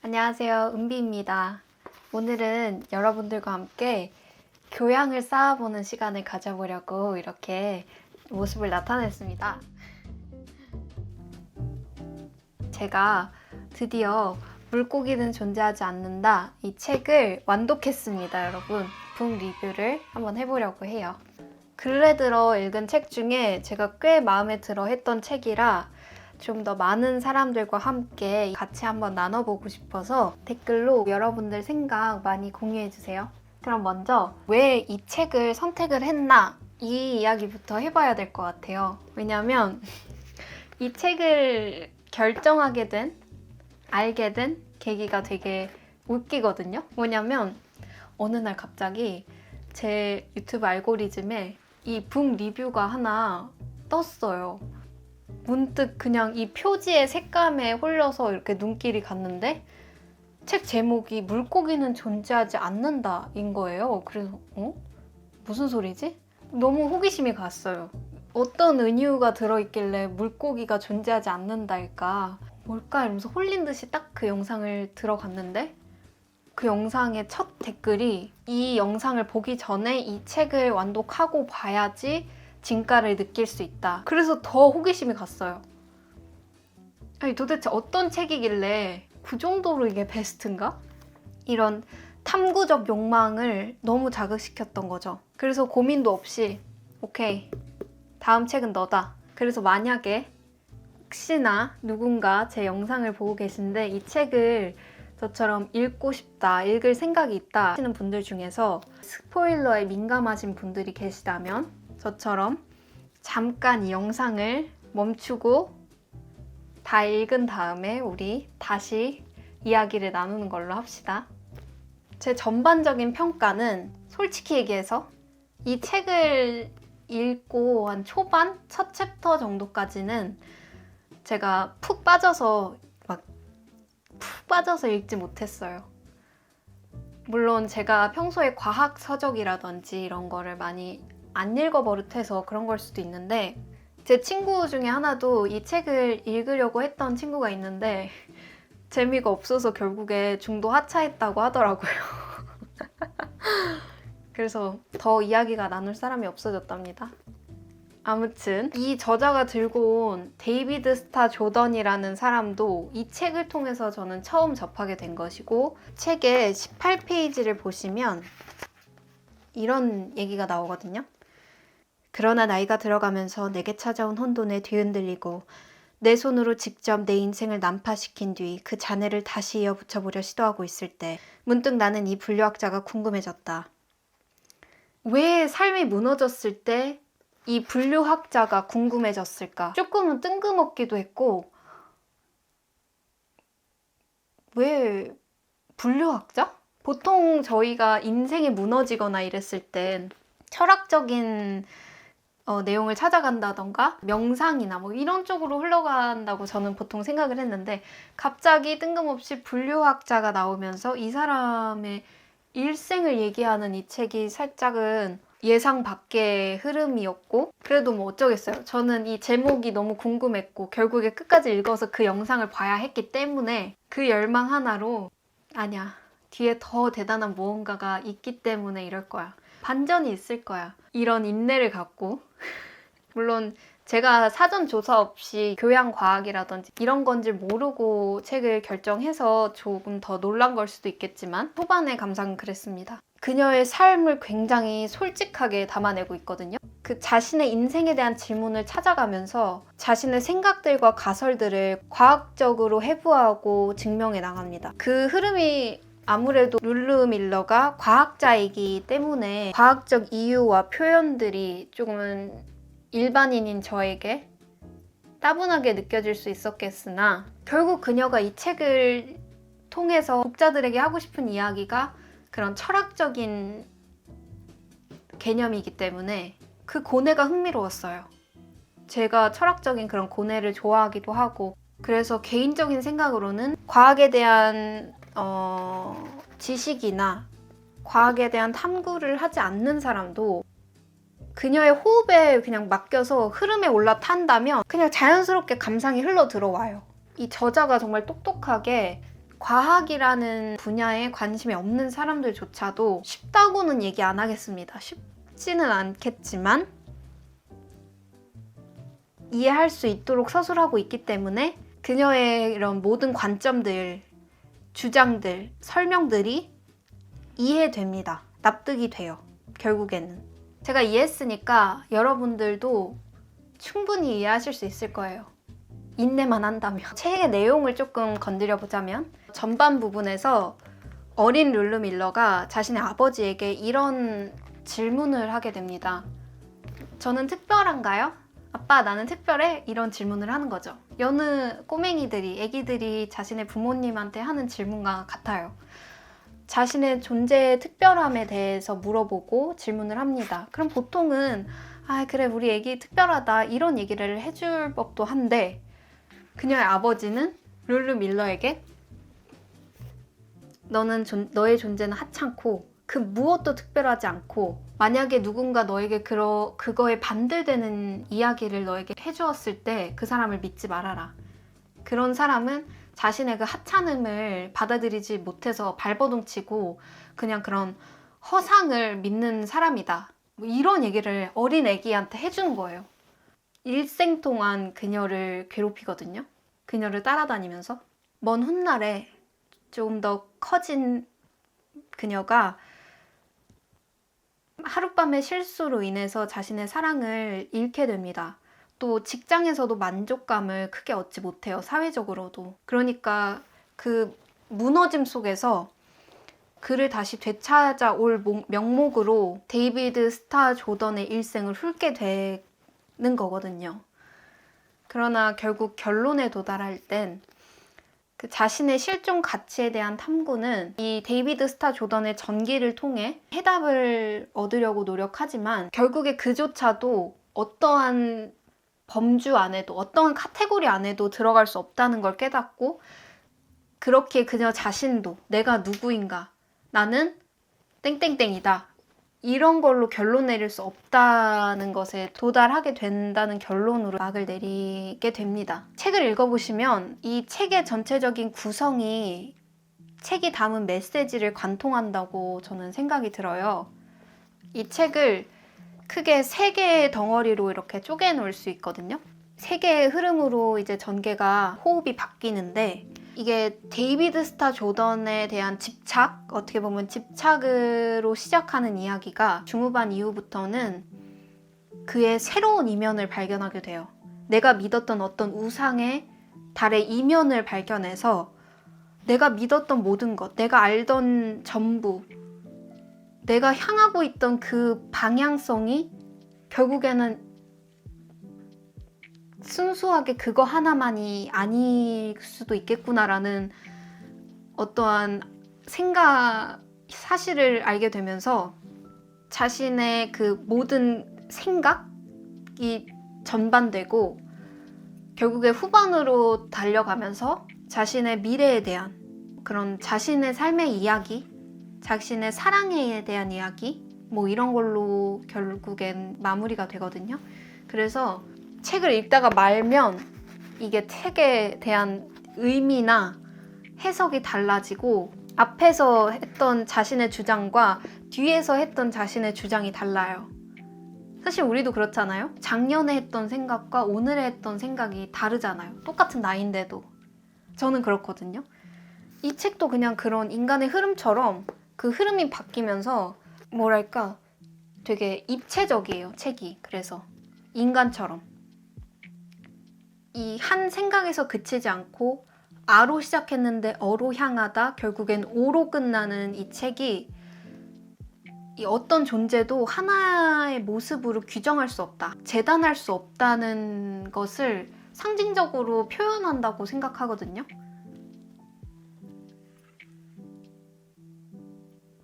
안녕하세요, 은비입니다. 오늘은 여러분들과 함께 교양을 쌓아보는 시간을 가져보려고 이렇게 모습을 나타냈습니다. 제가 드디어 물고기는 존재하지 않는다 이 책을 완독했습니다, 여러분. 북 리뷰를 한번 해보려고 해요. 근래 들어 읽은 책 중에 제가 꽤 마음에 들어 했던 책이라 좀 더 많은 사람들과 함께 같이 한번 나눠보고 싶어서 댓글로 여러분들 생각 많이 공유해주세요. 그럼 먼저 왜 이 책을 선택을 했나 이 이야기부터 해봐야 될 것 같아요. 왜냐면 이 책을 결정하게 된, 알게 된 계기가 되게 웃기거든요. 뭐냐면 어느 날 갑자기 제 유튜브 알고리즘에 이 북 리뷰가 하나 떴어요. 문득 그냥 이 표지의 색감에 홀려서 이렇게 눈길이 갔는데 책 제목이 물고기는 존재하지 않는다 인 거예요. 그래서 무슨 소리지? 너무 호기심이 갔어요. 어떤 은유가 들어있길래 물고기가 존재하지 않는다일까? 뭘까? 이러면서 홀린 듯이 딱 그 영상을 들어갔는데 그 영상의 첫 댓글이 이 영상을 보기 전에 이 책을 완독하고 봐야지 진가를 느낄 수 있다. 그래서 더 호기심이 갔어요. 아니 도대체 어떤 책이길래 그 정도로 이게 베스트인가? 이런 탐구적 욕망을 너무 자극시켰던 거죠. 그래서 고민도 없이 오케이, 다음 책은 너다. 그래서 만약에 혹시나 누군가 제 영상을 보고 계신데 이 책을 저처럼 읽고 싶다, 읽을 생각이 있다 하시는 분들 중에서 스포일러에 민감하신 분들이 계시다면 저처럼 잠깐 이 영상을 멈추고 다 읽은 다음에 우리 다시 이야기를 나누는 걸로 합시다. 제 전반적인 평가는 솔직히 얘기해서 이 책을 읽고 한 초반 첫 챕터 정도까지는 제가 푹 빠져서 읽지 못했어요. 물론 제가 평소에 과학 서적이라든지 이런 거를 많이 안 읽어버릇해서 그런 걸 수도 있는데 제 친구 중에 하나도 이 책을 읽으려고 했던 친구가 있는데 재미가 없어서 결국에 중도 하차했다고 하더라고요. 그래서 더 이야기가 나눌 사람이 없어졌답니다. 아무튼 이 저자가 들고 온 데이비드 스타 조던이라는 사람도 이 책을 통해서 저는 처음 접하게 된 것이고 책의 18페이지를 보시면 이런 얘기가 나오거든요. 그러나 나이가 들어가면서 내게 찾아온 혼돈에 뒤흔들리고 내 손으로 직접 내 인생을 난파시킨 뒤 그 잔해를 다시 이어붙여보려 시도하고 있을 때 문득 나는 이 분류학자가 궁금해졌다. 왜 삶이 무너졌을 때 이 분류학자가 궁금해졌을까? 조금은 뜬금없기도 했고 왜 분류학자? 보통 저희가 인생이 무너지거나 이랬을 땐 철학적인 내용을 찾아간다던가 명상이나 뭐 이런 쪽으로 흘러간다고 저는 보통 생각을 했는데 갑자기 뜬금없이 분류학자가 나오면서 이 사람의 일생을 얘기하는 이 책이 살짝은 예상 밖의 흐름이었고 그래도 뭐 어쩌겠어요. 저는 이 제목이 너무 궁금했고 결국에 끝까지 읽어서 그 영상을 봐야 했기 때문에 그 열망 하나로 아니야, 뒤에 더 대단한 무언가가 있기 때문에 이럴 거야. 반전이 있을 거야. 이런 인내를 갖고 물론 제가 사전 조사 없이 교양과학이라든지 이런 건지 모르고 책을 결정해서 조금 더 놀란 걸 수도 있겠지만 초반의 감상은 그랬습니다. 그녀의 삶을 굉장히 솔직하게 담아내고 있거든요. 그 자신의 인생에 대한 질문을 찾아가면서 자신의 생각들과 가설들을 과학적으로 해부하고 증명해 나갑니다. 그 흐름이 아무래도 룰루 밀러가 과학자이기 때문에 과학적 이유와 표현들이 조금은 일반인인 저에게 따분하게 느껴질 수 있었겠으나 결국 그녀가 이 책을 통해서 독자들에게 하고 싶은 이야기가 그런 철학적인 개념이기 때문에 그 고뇌가 흥미로웠어요. 제가 철학적인 그런 고뇌를 좋아하기도 하고 그래서 개인적인 생각으로는 과학에 대한 지식이나 과학에 대한 탐구를 하지 않는 사람도 그녀의 호흡에 그냥 맡겨서 흐름에 올라탄다면 그냥 자연스럽게 감상이 흘러 들어와요. 이 저자가 정말 똑똑하게 과학이라는 분야에 관심이 없는 사람들조차도 쉽다고는 얘기 안 하겠습니다. 쉽지는 않겠지만 이해할 수 있도록 서술하고 있기 때문에 그녀의 이런 모든 관점들, 주장들, 설명들이 이해됩니다. 납득이 돼요. 결국에는. 제가 이해했으니까 여러분들도 충분히 이해하실 수 있을 거예요. 인내만 한다면. 책의 내용을 조금 건드려 보자면 전반 부분에서 어린 룰루 밀러가 자신의 아버지에게 이런 질문을 하게 됩니다. 저는 특별한가요? 아빠, 나는 특별해? 이런 질문을 하는 거죠. 여느 꼬맹이들이, 애기들이 자신의 부모님한테 하는 질문과 같아요. 자신의 존재의 특별함에 대해서 물어보고 질문을 합니다. 그럼 보통은 그래, 우리 애기 특별하다 이런 얘기를 해줄 법도 한데 그녀의 아버지는 룰루 밀러에게 너의 존재는 하찮고 그 무엇도 특별하지 않고 만약에 누군가 너에게 그거에 반대되는 이야기를 너에게 해주었을 때 그 사람을 믿지 말아라. 그런 사람은 자신의 그 하찮음을 받아들이지 못해서 발버둥치고 그냥 그런 허상을 믿는 사람이다. 뭐 이런 얘기를 어린 애기한테 해주는 거예요. 일생 동안 그녀를 괴롭히거든요. 그녀를 따라다니면서. 먼 훗날에 조금 더 커진 그녀가 하룻밤의 실수로 인해서 자신의 사랑을 잃게 됩니다. 또 직장에서도 만족감을 크게 얻지 못해요. 사회적으로도. 그러니까 그 무너짐 속에서 그를 다시 되찾아올 명목으로 데이비드 스타 조던의 일생을 훑게 되는 거거든요. 그러나 결국 결론에 도달할 땐 그 자신의 실존 가치에 대한 탐구는 이 데이비드 스타 조던의 전기를 통해 해답을 얻으려고 노력하지만 결국에 그조차도 어떠한 범주 안에도 어떠한 카테고리 안에도 들어갈 수 없다는 걸 깨닫고 그렇게 그녀 자신도 내가 누구인가 나는 땡땡땡이다 이런 걸로 결론 내릴 수 없다는 것에 도달하게 된다는 결론으로 막을 내리게 됩니다. 책을 읽어보시면 이 책의 전체적인 구성이 책이 담은 메시지를 관통한다고 저는 생각이 들어요. 이 책을 크게 3개의 덩어리로 이렇게 쪼개 놓을 수 있거든요. 3개의 흐름으로 이제 전개가 호흡이 바뀌는데 이게 데이비드 스타 조던에 대한 집착, 어떻게 보면 집착으로 시작하는 이야기가 중후반 이후부터는 그의 새로운 이면을 발견하게 돼요. 내가 믿었던 어떤 우상의 달의 이면을 발견해서 내가 믿었던 모든 것, 내가 알던 전부, 내가 향하고 있던 그 방향성이 결국에는 순수하게 그거 하나만이 아닐 수도 있겠구나라는 어떠한 사실을 알게 되면서 자신의 그 모든 생각이 전반되고 결국에 후반으로 달려가면서 자신의 미래에 대한 그런 자신의 삶의 이야기, 자신의 사랑에 대한 이야기 뭐 이런 걸로 결국엔 마무리가 되거든요. 그래서 책을 읽다가 말면 이게 책에 대한 의미나 해석이 달라지고 앞에서 했던 자신의 주장과 뒤에서 했던 자신의 주장이 달라요. 사실 우리도 그렇잖아요. 작년에 했던 생각과 오늘에 했던 생각이 다르잖아요. 똑같은 나이인데도. 저는 그렇거든요. 이 책도 그냥 그런 인간의 흐름처럼 그 흐름이 바뀌면서 뭐랄까 되게 입체적이에요. 책이. 그래서 인간처럼 이 한 생각에서 그치지 않고 아로 시작했는데 어로 향하다 결국엔 오로 끝나는 이 책이 이 어떤 존재도 하나의 모습으로 규정할 수 없다, 재단할 수 없다는 것을 상징적으로 표현한다고 생각하거든요.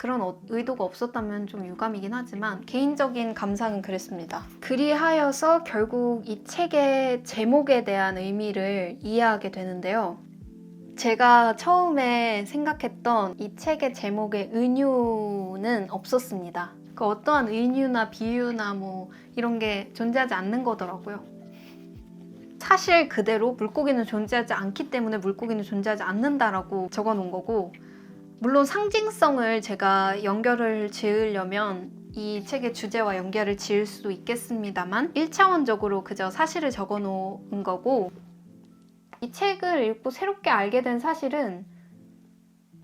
그런 의도가 없었다면 좀 유감이긴 하지만 개인적인 감상은 그랬습니다. 그리하여서 결국 이 책의 제목에 대한 의미를 이해하게 되는데요. 제가 처음에 생각했던 이 책의 제목에 은유는 없었습니다. 그 어떠한 은유나 비유나 뭐 이런 게 존재하지 않는 거더라고요. 사실 그대로 물고기는 존재하지 않기 때문에 물고기는 존재하지 않는다라고 적어 놓은 거고, 물론 상징성을 제가 연결을 지으려면 이 책의 주제와 연결을 지을 수도 있겠습니다만 1차원적으로 그저 사실을 적어 놓은 거고, 이 책을 읽고 새롭게 알게 된 사실은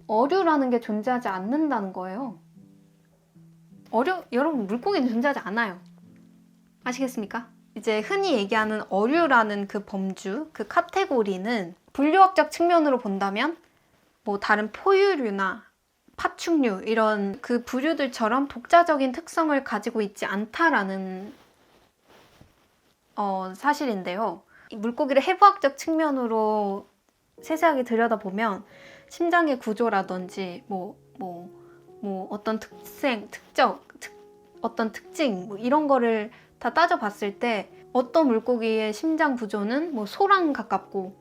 어류라는 게 존재하지 않는다는 거예요. 여러분, 물고기는 존재하지 않아요. 아시겠습니까? 이제 흔히 얘기하는 어류라는 그 범주, 그 카테고리는 분류학적 측면으로 본다면 뭐 다른 포유류나 파충류 이런 그 부류들처럼 독자적인 특성을 가지고 있지 않다라는 사실인데요. 이 물고기를 해부학적 측면으로 세세하게 들여다보면 심장의 구조라든지 어떤 어떤 특징 뭐 이런 거를 다 따져봤을 때 어떤 물고기의 심장 구조는 뭐 소랑 가깝고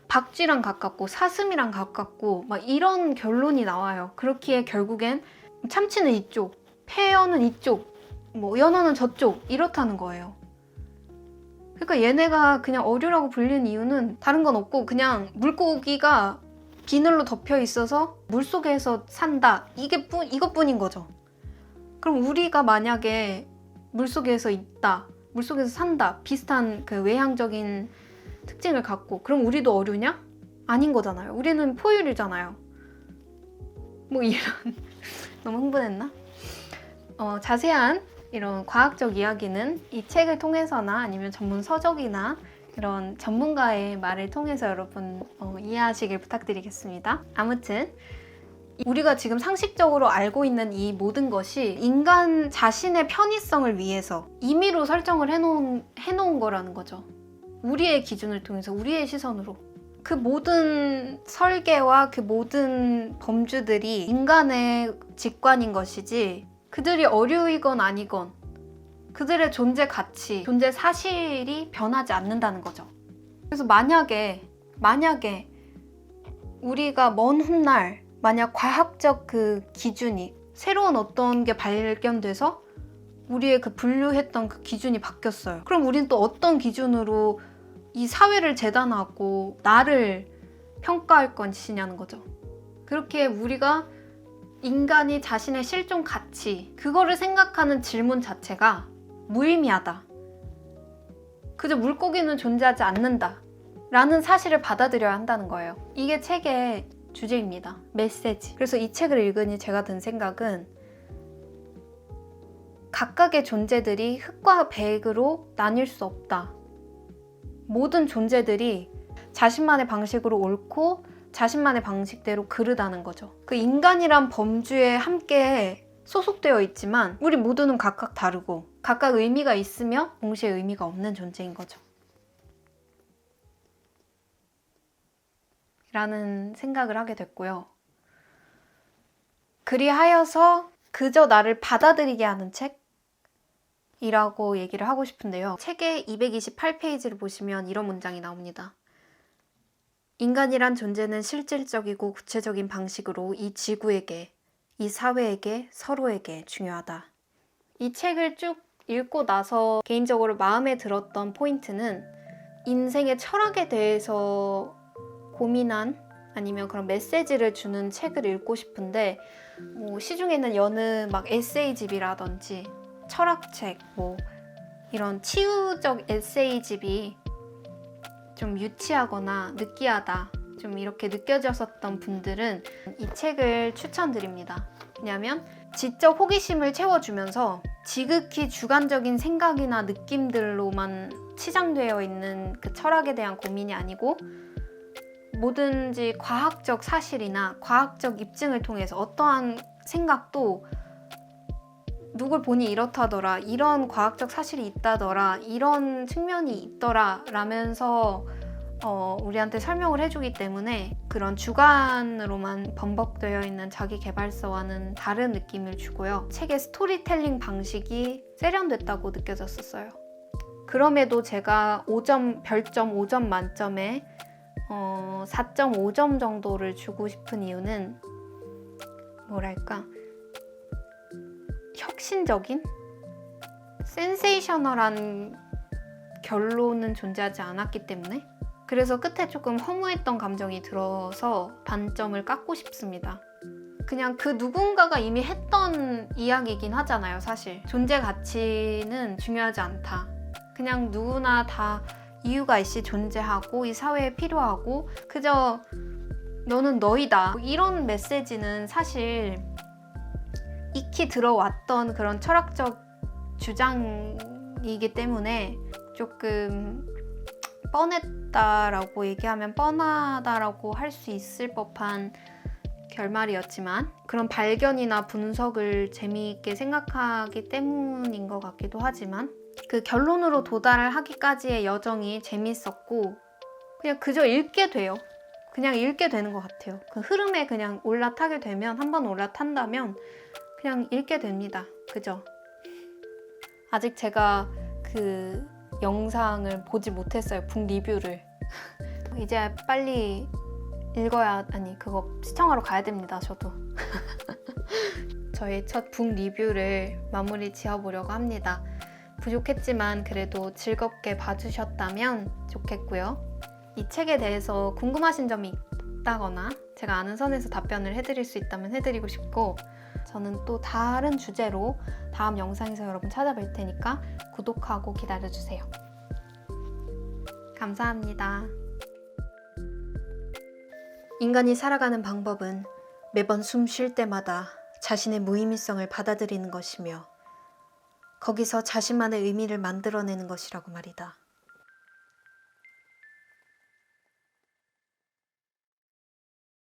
박쥐랑 가깝고 사슴이랑 가깝고 막 이런 결론이 나와요. 그렇기에 결국엔 참치는 이쪽, 폐어는 이쪽, 뭐 연어는 저쪽 이렇다는 거예요. 그러니까 얘네가 그냥 어류라고 불리는 이유는 다른 건 없고 그냥 물고기가 비늘로 덮여 있어서 물속에서 산다. 이것뿐인 거죠. 그럼 우리가 만약에 물속에서 있다, 물속에서 산다, 비슷한 그 외향적인 특징을 갖고 그럼 우리도 어류냐? 아닌 거잖아요. 우리는 포유류잖아요. 뭐 이런 너무 흥분했나? 자세한 이런 과학적 이야기는 이 책을 통해서나 아니면 전문 서적이나 이런 전문가의 말을 통해서 여러분 이해하시길 부탁드리겠습니다. 아무튼 우리가 지금 상식적으로 알고 있는 이 모든 것이 인간 자신의 편의성을 위해서 임의로 설정을 해놓은 거라는 거죠. 우리의 기준을 통해서, 우리의 시선으로. 그 모든 설계와 그 모든 범주들이 인간의 직관인 것이지 그들이 어류이건 아니건 그들의 존재 가치, 존재 사실이 변하지 않는다는 거죠. 그래서 만약에 우리가 먼 훗날 만약 과학적 그 기준이 새로운 어떤 게 발견돼서 우리의 그 분류했던 그 기준이 바뀌었어요. 그럼 우리는 또 어떤 기준으로 이 사회를 재단하고 나를 평가할 것이냐는 거죠. 그렇게 우리가 인간이 자신의 실존 가치, 그거를 생각하는 질문 자체가 무의미하다. 그저 물고기는 존재하지 않는다. 라는 사실을 받아들여야 한다는 거예요. 이게 책의 주제입니다. 메시지. 그래서 이 책을 읽으니 제가 든 생각은 각각의 존재들이 흙과 백으로 나뉠 수 없다. 모든 존재들이 자신만의 방식으로 옳고 자신만의 방식대로 그르다는 거죠. 그 인간이란 범주에 함께 소속되어 있지만 우리 모두는 각각 다르고 각각 의미가 있으며 동시에 의미가 없는 존재인 거죠. 라는 생각을 하게 됐고요. 그리하여서 그저 나를 받아들이게 하는 책이라고 얘기를 하고 싶은데요. 책의 228페이지를 보시면 이런 문장이 나옵니다. 인간이란 존재는 실질적이고 구체적인 방식으로 이 지구에게, 이 사회에게, 서로에게 중요하다. 이 책을 쭉 읽고 나서 개인적으로 마음에 들었던 포인트는 인생의 철학에 대해서 고민한 아니면 그런 메시지를 주는 책을 읽고 싶은데 뭐 시중에 있는 여느 막 에세이집이라든지 철학책 뭐 이런 치유적 에세이집이 좀 유치하거나 느끼하다 좀 이렇게 느껴졌었던 분들은 이 책을 추천드립니다. 왜냐하면 지적 호기심을 채워주면서 지극히 주관적인 생각이나 느낌들로만 치장되어 있는 그 철학에 대한 고민이 아니고 뭐든지 과학적 사실이나 과학적 입증을 통해서 어떠한 생각도 누굴 보니 이렇다더라, 이런 과학적 사실이 있다더라, 이런 측면이 있더라 라면서 우리한테 설명을 해주기 때문에 그런 주관으로만 범벅되어 있는 자기계발서와는 다른 느낌을 주고요. 책의 스토리텔링 방식이 세련됐다고 느껴졌었어요. 그럼에도 제가 별점 5점 만점에 4.5점 정도를 주고 싶은 이유는 뭐랄까 혁신적인 센세이셔널한 결론은 존재하지 않았기 때문에. 그래서 끝에 조금 허무했던 감정이 들어서 반점을 깎고 싶습니다. 그냥 그 누군가가 이미 했던 이야기이긴 하잖아요, 사실. 존재 가치는 중요하지 않다. 그냥 누구나 다 이유가 있이 존재하고 이 사회에 필요하고 그저 너는 너이다. 이런 메시지는 사실 익히 들어왔던 그런 철학적 주장이기 때문에 조금 뻔했다라고 얘기하면 뻔하다라고 할 수 있을 법한 결말이었지만 그런 발견이나 분석을 재미있게 생각하기 때문인 것 같기도 하지만 그 결론으로 도달을 하기까지의 여정이 재밌었고 그냥 그저 읽게 돼요. 그냥 읽게 되는 것 같아요. 그 흐름에 그냥 올라타게 되면 한번 올라탄다면 그냥 읽게 됩니다. 그죠? 아직 제가 그 영상을 보지 못했어요. 북 리뷰를. 이제 빨리 읽어야, 아니 그거 시청하러 가야 됩니다. 저도. 저의 첫 북 리뷰를 마무리 지어보려고 합니다. 부족했지만 그래도 즐겁게 봐주셨다면 좋겠고요. 이 책에 대해서 궁금하신 점이 있다거나 제가 아는 선에서 답변을 해드릴 수 있다면 해드리고 싶고 저는 또 다른 주제로 다음 영상에서 여러분 찾아뵐 테니까 구독하고 기다려주세요. 감사합니다. 인간이 살아가는 방법은 매번 숨 쉴 때마다 자신의 무의미성을 받아들이는 것이며 거기서 자신만의 의미를 만들어내는 것이라고 말이다.